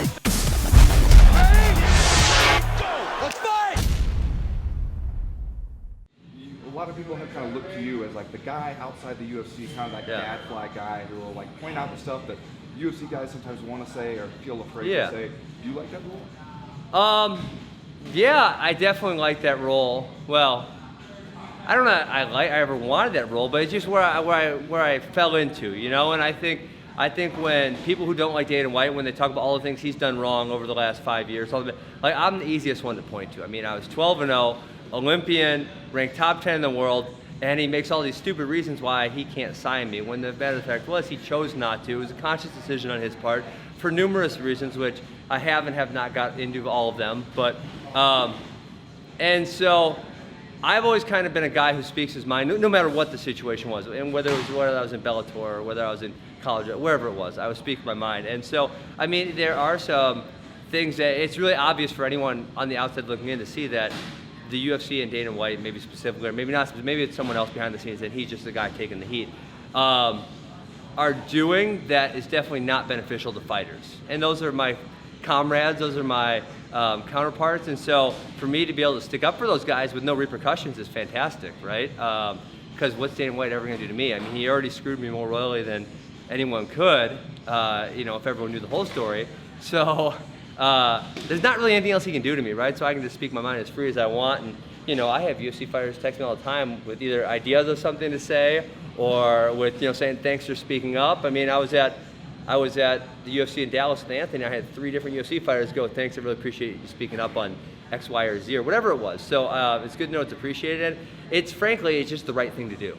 A lot of people have kind of looked to you as like the guy outside the UFC, kind of that gadfly guy who will like point out the stuff that UFC guys sometimes want to say or feel afraid to say. Do you like that role? Yeah, I definitely like that role. Well, I don't know. I ever wanted that role, but it's just where I fell into, you know. And I think when people who don't like Dana White, when they talk about all the things he's done wrong over the last 5 years, like I'm the easiest one to point to. I mean, I was 12-0, Olympian, ranked top 10 in the world, and he makes all these stupid reasons why he can't sign me. When the matter of fact was, he chose not to. It was a conscious decision on his part for numerous reasons, which I have not got into all of them. But and so I've always kind of been a guy who speaks his mind, no matter what the situation was, and whether I was in Bellator or whether I was in college, or wherever it was, I would speak my mind. And so, I mean, there are some things that it's really obvious for anyone on the outside looking in to see that the UFC and Dana White, maybe specifically, or maybe not, maybe it's someone else behind the scenes, and he's just the guy taking the heat, are doing that is definitely not beneficial to fighters. And those are my comrades, those are my counterparts, and so for me to be able to stick up for those guys with no repercussions is fantastic, right? Because what's Dana White ever going to do to me? I mean, he already screwed me more royally than anyone could, you know, if everyone knew the whole story. So there's not really anything else he can do to me, right? So I can just speak my mind as free as I want. And you know, I have UFC fighters text me all the time with either ideas of something to say or with, you know, saying thanks for speaking up. I mean, I was at the UFC in Dallas with Anthony. I had 3 different UFC fighters go, thanks, I really appreciate you speaking up on X, Y, or Z, or whatever it was. So it's good to know it's appreciated. It's frankly, it's just the right thing to do.